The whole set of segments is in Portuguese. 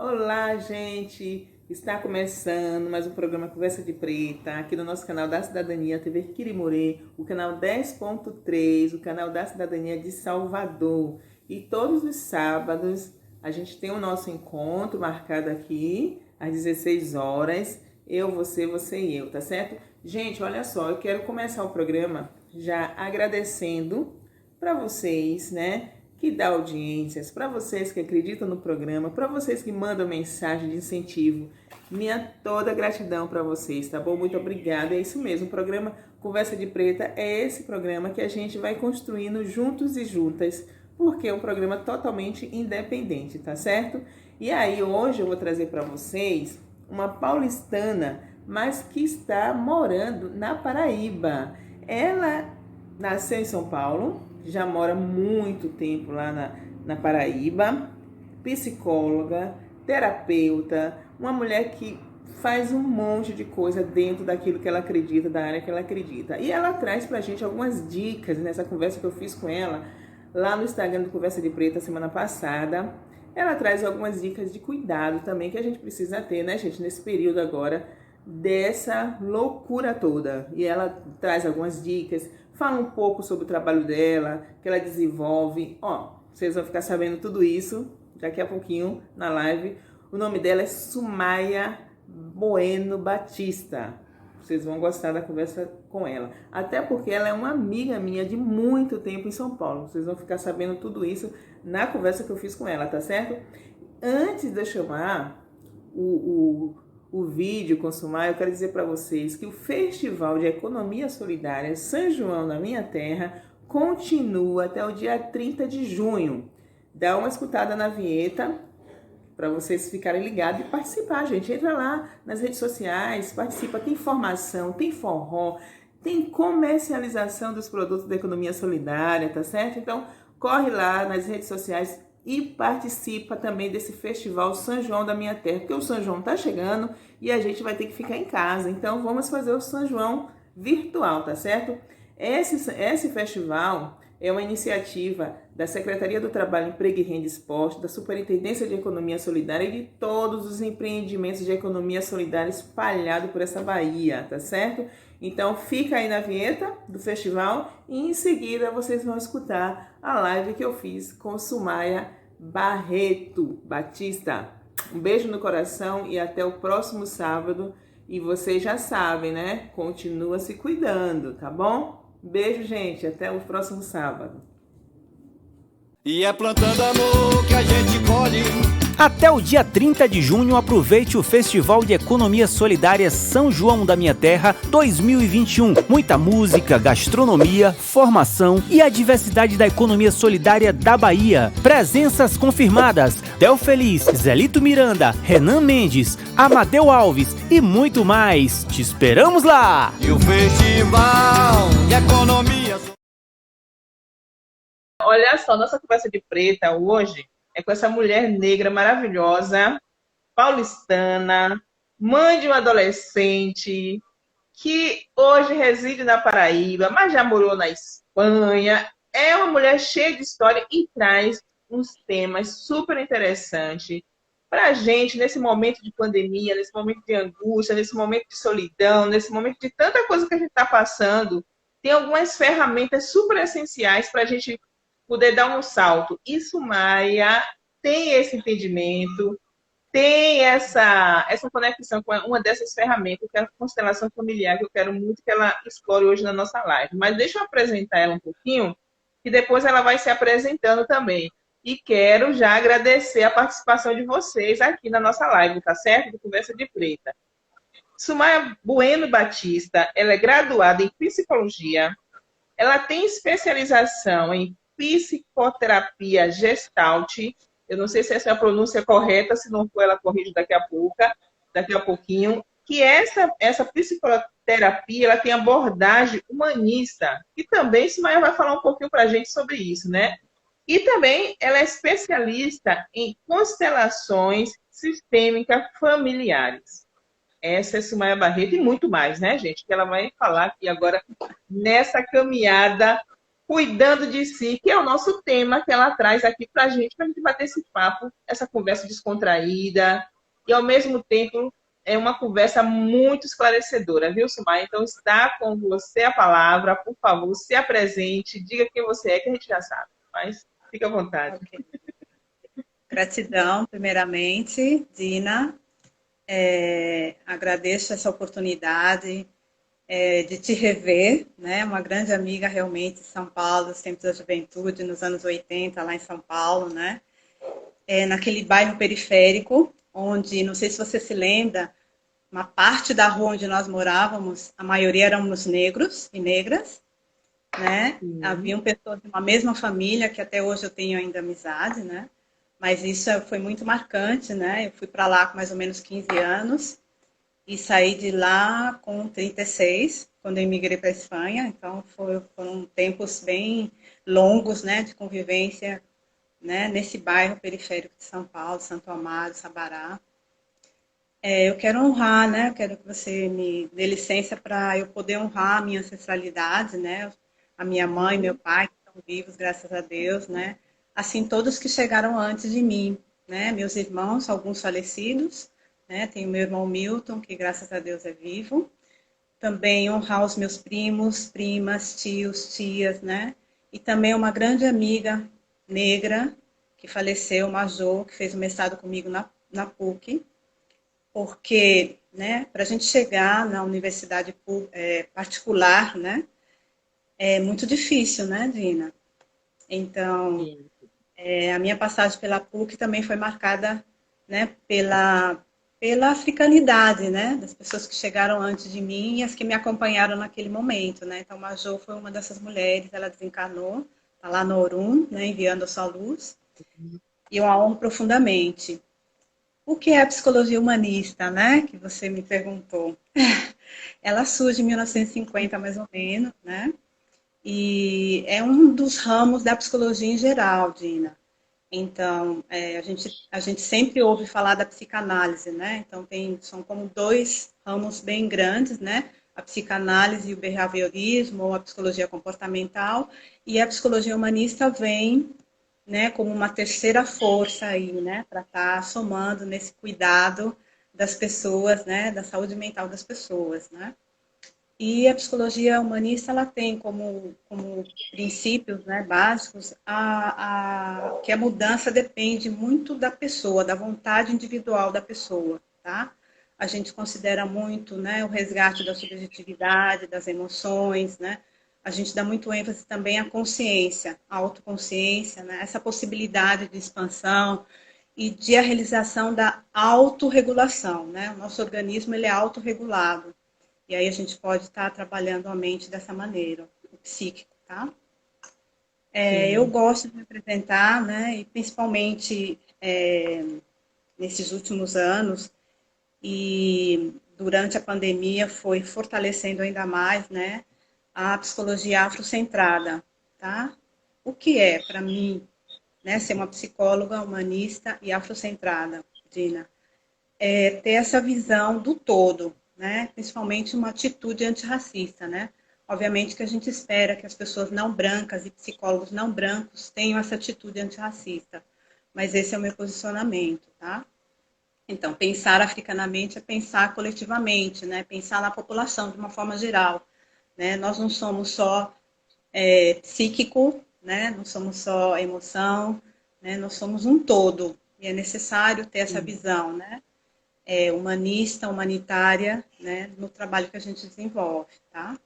Olá, gente! Está começando mais um programa Conversa de Preta, aqui no nosso canal da Cidadania, TV Quirimorê, o canal 10.3, o canal da Cidadania de Salvador. E todos os sábados a gente tem o nosso encontro marcado aqui, às 16 horas. Eu, você e eu, tá certo? Gente, olha só, eu quero começar o programa já agradecendo para vocês, né? Que dá audiências, para vocês que acreditam no programa, para vocês que mandam mensagem de incentivo. Minha toda gratidão para vocês, tá bom? Muito obrigada. É isso mesmo, o programa Conversa de Preta é esse programa que a gente vai construindo juntos e juntas, porque é um programa totalmente independente, tá certo? E aí, hoje eu vou trazer para vocês uma paulistana, mas que está morando na Paraíba. Ela nasceu em São Paulo, já mora muito tempo lá na Paraíba, psicóloga, terapeuta, uma mulher que faz um monte de coisa dentro daquilo que ela acredita, da área que ela acredita. E ela traz pra gente algumas dicas nessa conversa que eu fiz com ela lá no Instagram do Conversa de Preta semana passada. Ela traz algumas dicas de cuidado também que a gente precisa ter, né, gente, nesse período agora dessa loucura toda. E ela traz algumas dicas, fala um pouco sobre o trabalho dela, que ela desenvolve. Ó, vocês vão ficar sabendo tudo isso daqui a pouquinho na live. O nome dela é Sumaia Bueno Batista. Vocês vão gostar da conversa com ela. Até porque ela é uma amiga minha de muito tempo em São Paulo. Vocês vão ficar sabendo tudo isso na conversa que eu fiz com ela, tá certo? Antes de eu chamar o vídeo consumar, eu quero dizer para vocês que o Festival de Economia Solidária São João da Minha Terra continua até o dia 30 de junho. Dá uma escutada na vinheta para vocês ficarem ligados e participar, gente. Entra lá nas redes sociais, participa, tem formação, tem forró, tem comercialização dos produtos da economia solidária, tá certo? Então, corre lá nas redes sociais e participa também desse festival São João da Minha Terra, porque o São João tá chegando e a gente vai ter que ficar em casa. Então, vamos fazer o São João virtual, tá certo? Esse festival é uma iniciativa da Secretaria do Trabalho, Emprego e Renda e Esporte, da Superintendência de Economia Solidária e de todos os empreendimentos de economia solidária espalhados por essa Bahia, tá certo? Então fica aí na vinheta do festival e em seguida vocês vão escutar a live que eu fiz com Sumaia Barreto Batista. Um beijo no coração e até o próximo sábado. E vocês já sabem, né? Continua se cuidando, tá bom? Beijo, gente. Até o próximo sábado. E é plantando amor que a gente colhe. Até o dia 30 de junho, aproveite o Festival de Economia Solidária São João da Minha Terra 2021. Muita música, gastronomia, formação e a diversidade da economia solidária da Bahia. Presenças confirmadas: Del Feliz, Zelito Miranda, Renan Mendes, Amadeu Alves e muito mais. Te esperamos lá! E o Festival de Economia. Olha só, nossa conversa de preta hoje é com essa mulher negra maravilhosa, paulistana, mãe de um adolescente, que hoje reside na Paraíba, mas já morou na Espanha. É uma mulher cheia de história e traz uns temas super interessantes para a gente nesse momento de pandemia, nesse momento de angústia, nesse momento de solidão, nesse momento de tanta coisa que a gente está passando. Tem algumas ferramentas super essenciais para a gente poder dar um salto. E Sumaia tem esse entendimento, tem essa conexão com uma dessas ferramentas, que é a constelação familiar, que eu quero muito que ela explore hoje na nossa live. Mas deixa eu apresentar ela um pouquinho, que depois ela vai se apresentando também. E quero já agradecer a participação de vocês aqui na nossa live, tá certo? Do Conversa de Preta. Sumaia Bueno Batista, ela é graduada em psicologia, ela tem especialização em psicoterapia gestalt. Eu não sei se essa é a pronúncia correta, se não for, ela corrige daqui a pouquinho. Que essa psicoterapia, ela tem abordagem humanista, e também Sumaia vai falar um pouquinho para a gente sobre isso, né? E também ela é especialista em constelações sistêmicas familiares. Essa é Sumaia Barreto e muito mais, né, gente? Que ela vai falar aqui agora nessa caminhada cuidando de si, que é o nosso tema que ela traz aqui para a gente bater esse papo, essa conversa descontraída, e ao mesmo tempo é uma conversa muito esclarecedora, viu, Sumar? Então está com você a palavra, por favor, se apresente, diga quem você é, que a gente já sabe, mas fica à vontade. Ok. Gratidão, primeiramente, Dina. Agradeço essa oportunidade de te rever, né? Uma grande amiga realmente de São Paulo, dos tempos da juventude, nos anos 80, lá em São Paulo, né? Naquele bairro periférico, onde, não sei se você se lembra, uma parte da rua onde nós morávamos, a maioria éramos negros e negras, né? Haviam pessoas de uma mesma família, que até hoje eu tenho ainda amizade, né? Mas isso foi muito marcante, né? Eu fui para lá com mais ou menos 15 anos e saí de lá com 36, quando eu imigrei para a Espanha. Então, foram tempos bem longos, né, de convivência, né, nesse bairro periférico de São Paulo, Santo Amaro, Sabará. Eu quero honrar, né? Eu quero que você me dê licença para eu poder honrar a minha ancestralidade, né? A minha mãe, meu pai, que estão vivos, graças a Deus, né? Assim, todos que chegaram antes de mim, né? Meus irmãos, alguns falecidos, né? Tenho meu irmão Milton, que graças a Deus é vivo. Também honrar os meus primos, primas, tios, tias, né? E também uma grande amiga negra que faleceu, Major, que fez o mestrado comigo na PUC. Porque, né, para a gente chegar na universidade particular, né, é muito difícil, né, Dina? Então, a minha passagem pela PUC também foi marcada, né, pela africanidade, né, das pessoas que chegaram antes de mim e as que me acompanharam naquele momento, né? Então, a Jo foi uma dessas mulheres, ela desencarnou, está lá no Orum, né, enviando a sua luz, e eu a honro profundamente. O que é a psicologia humanista, né? Que você me perguntou. Ela surge em 1950, mais ou menos, né? E é um dos ramos da psicologia em geral, Dina. Então, a gente sempre ouve falar da psicanálise, né? Então, são como dois ramos bem grandes, né? A psicanálise e o behaviorismo, ou a psicologia comportamental, e a psicologia humanista vem, né, como uma terceira força aí, né, para estar somando nesse cuidado das pessoas, né, da saúde mental das pessoas, né. E a psicologia humanista, ela tem como princípios, né, básicos que a mudança depende muito da pessoa, da vontade individual da pessoa, tá? A gente considera muito, né, o resgate da subjetividade, das emoções, né? A gente dá muito ênfase também à consciência, à autoconsciência, né? Essa possibilidade de expansão e de a realização da autorregulação, né? O nosso organismo, ele é autorregulado. E aí a gente pode estar trabalhando a mente dessa maneira, o psíquico, tá? Eu gosto de me apresentar, né? E principalmente nesses últimos anos e durante a pandemia foi fortalecendo ainda mais, né? A psicologia afrocentrada, tá? O que é, para mim, né, ser uma psicóloga humanista e afrocentrada, Dina? É ter essa visão do todo, né? Principalmente uma atitude antirracista, né? Obviamente que a gente espera que as pessoas não brancas e psicólogos não brancos tenham essa atitude antirracista, mas esse é o meu posicionamento, tá? Então, pensar africanamente é pensar coletivamente, né? Pensar na população de uma forma geral. Né? Nós não somos só psíquico, né? Não somos só emoção, né? Nós somos um todo. E é necessário ter essa visão, né? Humanista, humanitária, né? No trabalho que a gente desenvolve. Tá?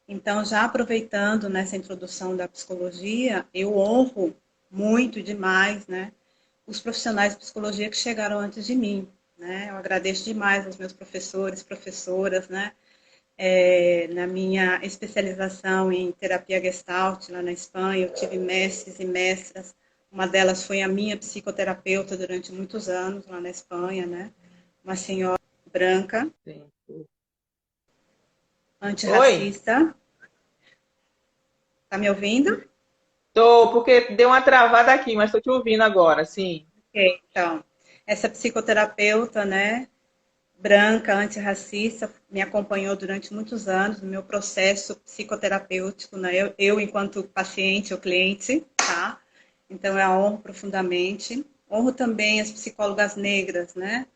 Então, já aproveitando nessa introdução da psicologia, eu honro muito demais, né? Os profissionais de psicologia que chegaram antes de mim. Né? Eu agradeço demais aos meus professores, professoras, né? Na minha especialização em terapia Gestalt, lá na Espanha, eu tive mestres e mestras. Uma delas foi a minha psicoterapeuta durante muitos anos, lá na Espanha, né? Uma senhora branca, antirracista. Tá me ouvindo? Tô, porque deu uma travada aqui, mas estou te ouvindo agora, sim. Ok, então, essa psicoterapeuta, né? branca, antirracista, me acompanhou durante muitos anos no meu processo psicoterapêutico, né? Eu enquanto paciente ou cliente, tá? Então, eu a honro profundamente. Honro também as psicólogas negras, né?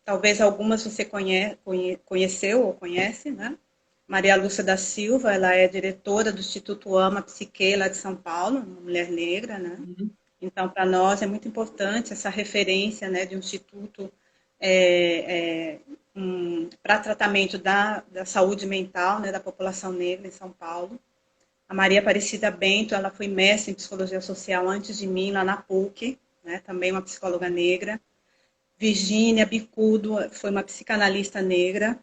Talvez algumas você conheceu ou conhece, né? Maria Lúcia da Silva, ela é diretora do Instituto Ama Psique, lá de São Paulo, uma mulher negra, né? Então, para nós é muito importante essa referência, né, de um instituto para tratamento da saúde mental, né, da população negra em São Paulo. A Maria Aparecida Bento, ela foi mestre em psicologia social antes de mim, lá na PUC, né, também uma psicóloga negra. Virgínia Bicudo foi uma psicanalista negra,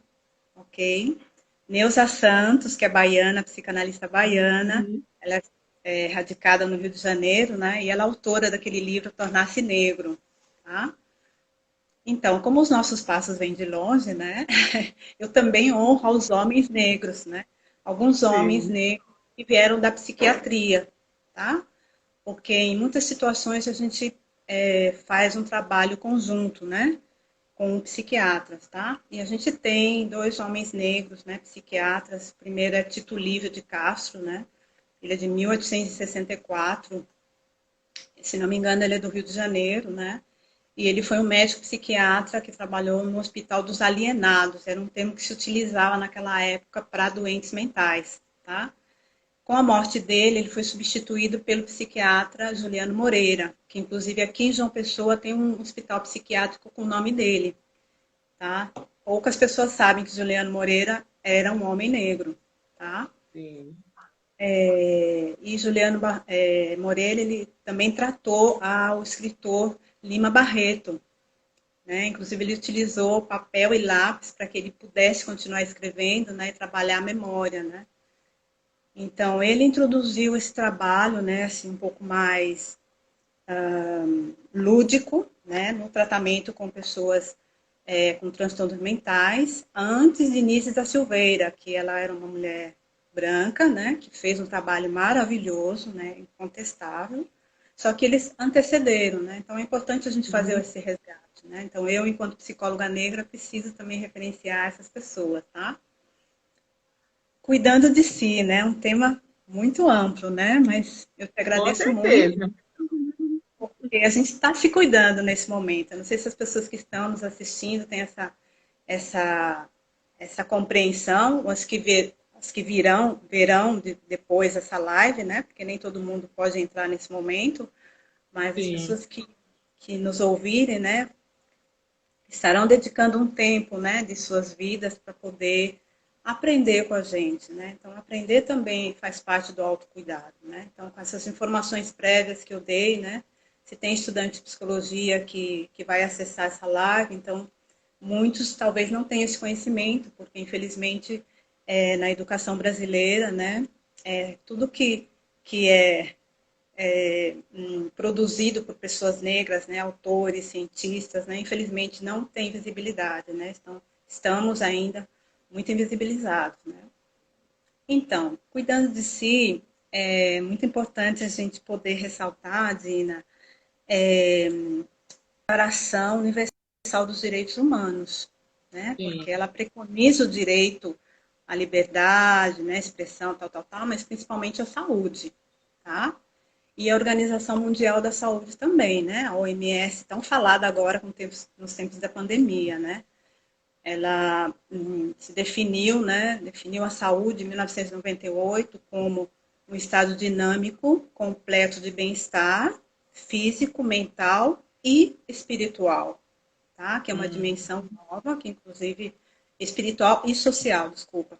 ok? Neuza Santos, que é baiana, psicanalista baiana, ela é radicada no Rio de Janeiro, né? E ela é autora daquele livro Tornar-se Negro, tá? Então, como os nossos passos vêm de longe, né? Eu também honro aos homens negros, né? Alguns homens Sim. negros que vieram da psiquiatria, tá? Porque em muitas situações a gente faz um trabalho conjunto, né? Com psiquiatras, tá? E a gente tem dois homens negros, né? Psiquiatras. O primeiro é Tito Livio de Castro, né? Ele é de 1864. Se não me engano, ele é do Rio de Janeiro, né? E ele foi um médico psiquiatra que trabalhou no Hospital dos Alienados. Era um termo que se utilizava naquela época para doentes mentais, tá? Com a morte dele, ele foi substituído pelo psiquiatra Juliano Moreira, que inclusive aqui em João Pessoa tem um hospital psiquiátrico com o nome dele, tá? Poucas pessoas sabem que Juliano Moreira era um homem negro, tá? Sim. E Juliano Moreira, ele também tratou o escritor Lima Barreto, né? Inclusive ele utilizou papel e lápis para que ele pudesse continuar escrevendo, né? E trabalhar a memória, né? Então, ele introduziu esse trabalho, né, assim, um pouco mais lúdico, né, no tratamento com pessoas com transtornos mentais, antes de Inês da Silveira, que ela era uma mulher branca, né, que fez um trabalho maravilhoso, né, incontestável, só que eles antecederam, né, então é importante a gente fazer esse resgate, né, então eu, enquanto psicóloga negra, preciso também referenciar essas pessoas, tá? Cuidando de si, né? Um tema muito amplo, né? Mas eu te Com agradeço muito, certeza. porque a gente está se cuidando nesse momento. Eu não sei se as pessoas que estão nos assistindo têm essa, essa compreensão, as que verão depois essa live, né? Porque nem todo mundo pode entrar nesse momento, mas as Sim. pessoas que nos ouvirem, né? Estarão dedicando um tempo, né, de suas vidas para poder aprender com a gente, né? Então, aprender também faz parte do autocuidado, né? Então, com essas informações prévias que eu dei, né? Se tem estudante de psicologia que vai acessar essa live, então, muitos talvez não tenham esse conhecimento, porque, infelizmente, na educação brasileira, né? Tudo que produzido por pessoas negras, né, autores, cientistas, né, infelizmente não tem visibilidade, né, estamos ainda muito invisibilizados, né. Então, cuidando de si, é muito importante a gente poder ressaltar, Dina, a Declaração Universal dos Direitos Humanos, né, Sim. porque ela preconiza o direito à liberdade, né, expressão, tal, mas principalmente à saúde, tá? E a Organização Mundial da Saúde também, né? A OMS, tão falada agora nos tempos da pandemia, né? Ela se definiu, né? Definiu a saúde em 1998 como um estado dinâmico, completo de bem-estar físico, mental e espiritual, tá? Que é uma dimensão nova, que inclusive espiritual e social, desculpa.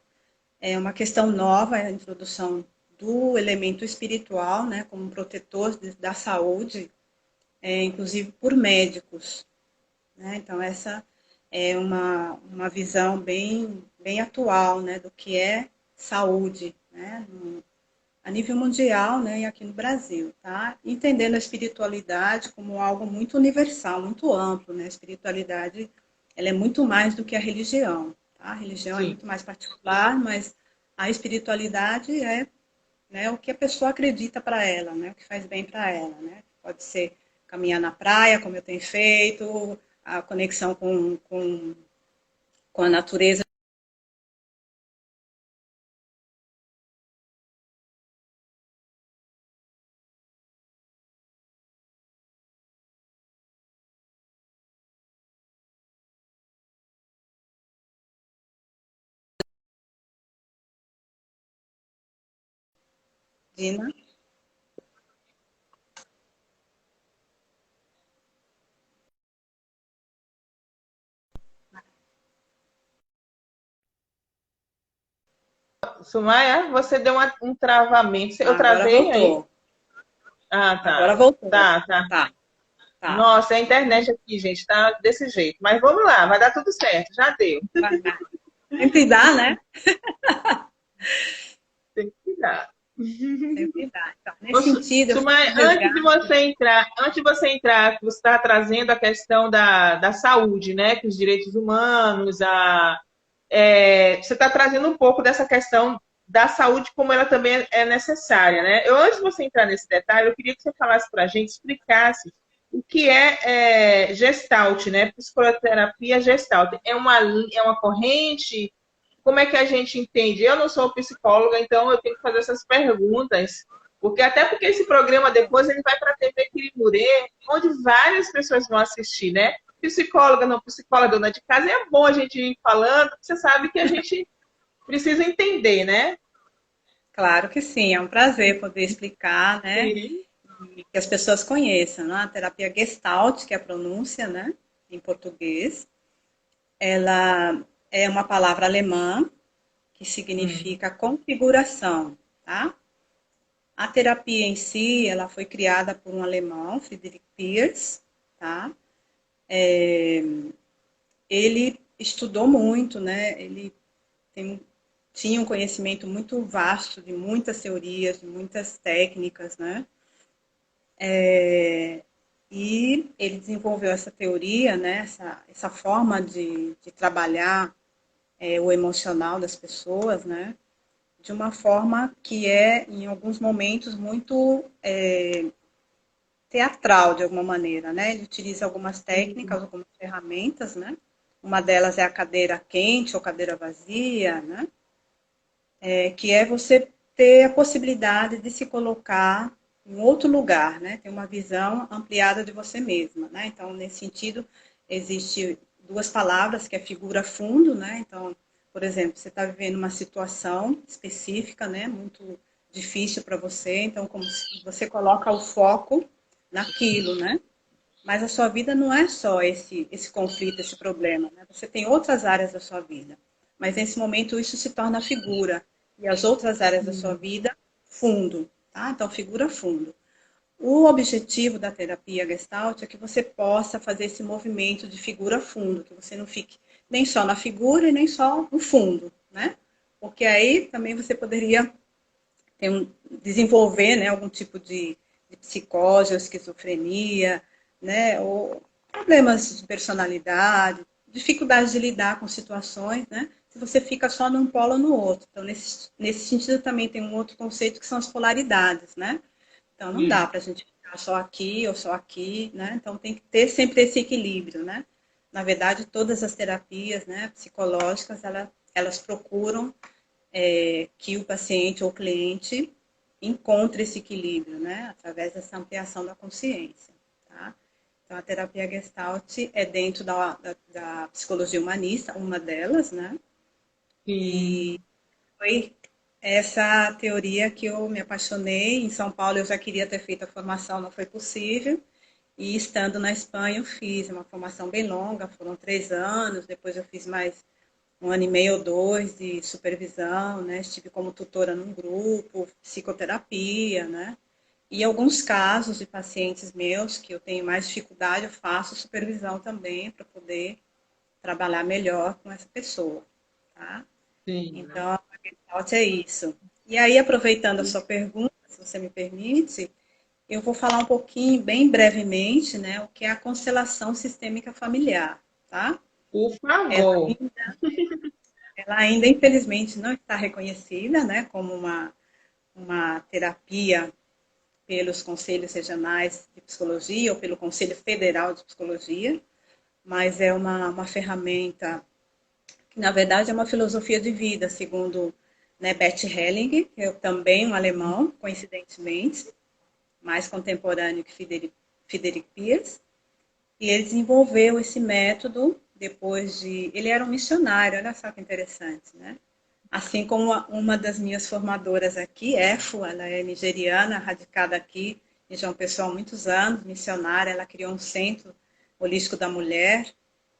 É uma questão nova, a introdução do elemento espiritual, né, como um protetor da saúde, inclusive por médicos, né? Então, essa é uma visão bem atual, né, do que é saúde, né, a nível mundial, né, e aqui no Brasil, tá? Entendendo a espiritualidade como algo muito universal, muito amplo, né? A espiritualidade, ela é muito mais do que a religião, tá? A religião é Sim. muito mais particular, mas a espiritualidade é, né, o que a pessoa acredita para ela, né, o que faz bem para ela, né? Pode ser caminhar na praia, como eu tenho feito, a conexão com com a natureza. Dina? Sumaya, você deu um travamento. Eu Agora travei aí? voltou. Ah, Agora tá. voltou. Tá. Tá, tá. Nossa, a internet aqui, gente, tá desse jeito. Mas vamos lá, vai dar tudo certo. Já deu. Vai lá. Sempre dá, né? Tem que dar. Sempre dá. Então, Ô, nesse sentido, eu fiz Sumaya, um resgate. antes de você entrar, você está trazendo a questão da saúde, né? Que os direitos humanos, você está trazendo um pouco dessa questão da saúde, como ela também é necessária, né? Antes de você entrar nesse detalhe, eu queria que você falasse para a gente, explicasse o que é Gestalt, né? Psicoterapia Gestalt. É uma corrente? Como é que a gente entende? Eu não sou psicóloga, então eu tenho que fazer essas perguntas. Até porque esse programa depois ele vai para a TV Quirimurê, onde várias pessoas vão assistir, né? Psicóloga, não psicóloga, dona de casa, e é bom a gente ir falando, porque você sabe que a gente precisa entender, né? Claro que sim, é um prazer poder explicar, né? Sim. E que as pessoas conheçam, né? A terapia Gestalt, que é a pronúncia, né? Em português. Ela é uma palavra alemã que Hum. significa configuração, tá? A terapia em si, ela foi criada por um alemão, Friedrich Pierce, tá? Ele estudou muito, né? Ele tinha um conhecimento muito vasto de muitas teorias, de muitas técnicas, né? E ele desenvolveu essa teoria, né? Essa forma de trabalhar o emocional das pessoas, né? De uma forma que é, em alguns momentos, muito teatral, de alguma maneira, né? Ele utiliza algumas técnicas, algumas ferramentas, né? Uma delas é a cadeira quente ou cadeira vazia, né? Que é você ter a possibilidade de se colocar em outro lugar, né? Ter uma visão ampliada de você mesma, né? Então, nesse sentido, existe duas palavras que é figura fundo, né? Então, por exemplo, você está vivendo uma situação específica, né? Muito difícil para você, então como se você coloca o foco naquilo, né? Mas a sua vida não é só esse conflito, esse problema, né? Você tem outras áreas da sua vida. Mas nesse momento isso se torna figura. E as outras áreas da sua vida, fundo. Tá? Então, figura fundo. O objetivo da terapia Gestalt é que você possa fazer esse movimento de figura fundo, que você não fique nem só na figura e nem só no fundo, né? Porque aí também você poderia desenvolver, né, algum tipo de psicose ou esquizofrenia, né, ou problemas de personalidade, dificuldade de lidar com situações, né, se você fica só num polo ou no outro. Então, nesse sentido, também tem um outro conceito que são as polaridades, né? Então, não dá para a gente ficar só aqui ou só aqui, né? Então, tem que ter sempre esse equilíbrio, né? Na verdade, todas as terapias, né, psicológicas, elas procuram que o paciente ou cliente encontre esse equilíbrio, né, através dessa ampliação da consciência, tá? Então, a terapia Gestalt é dentro da psicologia humanista, uma delas, né, Sim. e foi essa teoria que eu me apaixonei. Em São Paulo eu já queria ter feito a formação, não foi possível, e estando na Espanha eu fiz uma formação bem longa, foram 3 anos, depois eu fiz mais 1 ano e meio ou 2 de supervisão, né? Estive como tutora num grupo, psicoterapia, né? E alguns casos de pacientes meus que eu tenho mais dificuldade, eu faço supervisão também para poder trabalhar melhor com essa pessoa, tá? Sim. Então, a Gestalt é isso. E aí, aproveitando a sua pergunta, se você me permite, eu vou falar um pouquinho, bem brevemente, né, o que é a constelação sistêmica familiar, tá? Por Ela favor. Ela ainda, infelizmente, não está reconhecida, né, como uma terapia pelos conselhos regionais de psicologia ou pelo Conselho Federal de Psicologia, mas é uma ferramenta Na verdade, é uma filosofia de vida, segundo, né, Bert Hellinger, que é também um alemão, coincidentemente, mais contemporâneo que Friedrich Pierce. E ele desenvolveu esse método depois de... Ele era um missionário, olha só que interessante, né? Assim como uma das minhas formadoras aqui, Efo, ela é nigeriana, radicada aqui em João Pessoa há muitos anos, missionária, ela criou um centro holístico da mulher,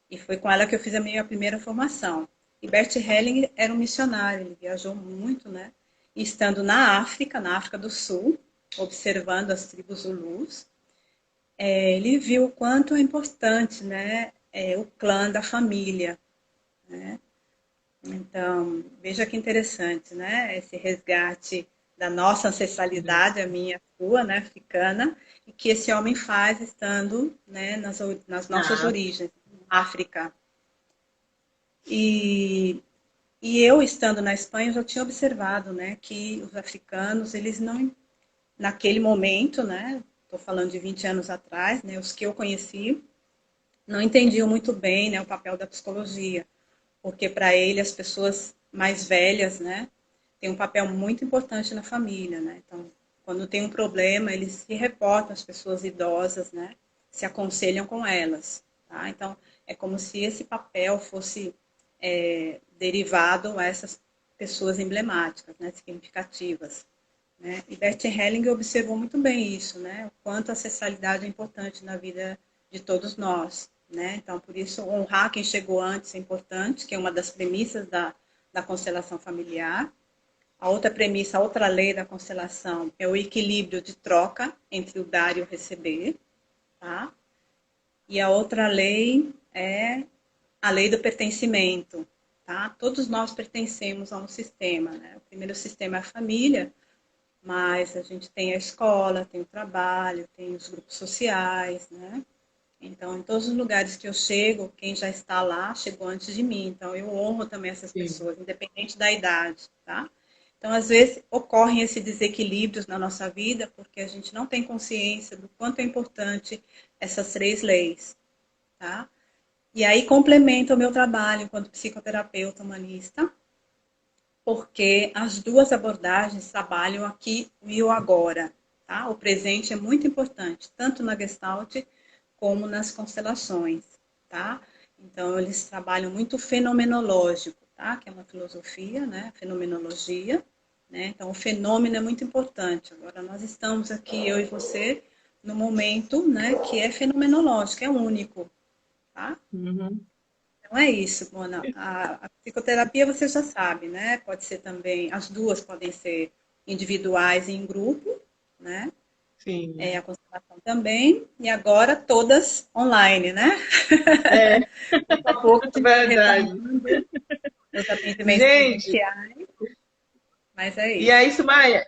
e foi com ela que eu fiz a minha primeira formação. E Bert Hellinger era um missionário, ele viajou muito, né? E estando na África do Sul, observando as tribos Zulus, ele viu o quanto é importante, né, o clã da família, né? Então, veja que interessante, né, esse resgate da nossa ancestralidade, a minha, a sua, né, africana, e que esse homem faz estando, né, nas nossas origens, África. E eu, estando na Espanha, já tinha observado, né, que os africanos, eles não, naquele momento, né, estou falando de 20 anos atrás, né, os que eu conheci, não entendiam muito bem, né, o papel da psicologia, porque para ele as pessoas mais velhas, né, têm um papel muito importante na família, né, então quando tem um problema eles se reportam às pessoas idosas, né, se aconselham com elas, tá? Então é como se esse papel fosse derivado a essas pessoas emblemáticas, né, significativas, né? E Bert Hellinger observou muito bem isso, né, o quanto a ancestralidade é importante na vida de todos nós, né? Então, por isso, honrar quem chegou antes é importante, que é uma das premissas da constelação familiar. A outra premissa, a outra lei da constelação é o equilíbrio de troca entre o dar e o receber, tá? E a outra lei é a lei do pertencimento, tá? Todos nós pertencemos a um sistema, né? O primeiro sistema é a família, mas a gente tem a escola, tem o trabalho, tem os grupos sociais, né? Então, em todos os lugares que eu chego, quem já está lá chegou antes de mim. Então, eu honro também essas pessoas, independente da idade, tá? Então, às vezes, ocorrem esses desequilíbrios na nossa vida porque a gente não tem consciência do quanto é importante essas 3 leis, tá? E aí complementa o meu trabalho enquanto psicoterapeuta humanista, porque as duas abordagens trabalham aqui e o agora, tá? O presente é muito importante, tanto na Gestalt como nas constelações, tá? Então, eles trabalham muito fenomenológico, tá? Que é uma filosofia, né? Fenomenologia, né? Então, o fenômeno é muito importante. Agora, nós estamos aqui, eu e você, no momento, né? Que é fenomenológico, é único, tá? Uhum. Então, é isso, Mona. A psicoterapia, você já sabe, né? Pode ser também, as duas podem ser individuais e em grupo, né? Sim. A constelação também, e agora todas online, né? Pouco a pouco, Verdade. os atendimentos Gente, presenciais, mas é e isso. é isso, Maia.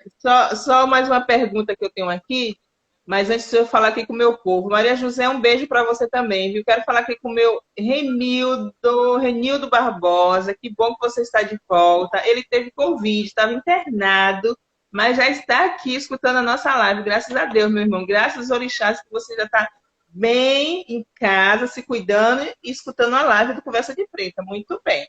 Só mais uma pergunta que eu tenho aqui, mas antes de eu falar aqui com o meu povo. Maria José, um beijo para você também, viu? Quero falar aqui com o meu Renildo Barbosa. Que bom que você está de volta. Ele teve Covid, estava internado, mas já está aqui escutando a nossa live. Graças a Deus, meu irmão. Graças aos orixás que você já está bem em casa, se cuidando e escutando a live do Conversa de Preta. Muito bem.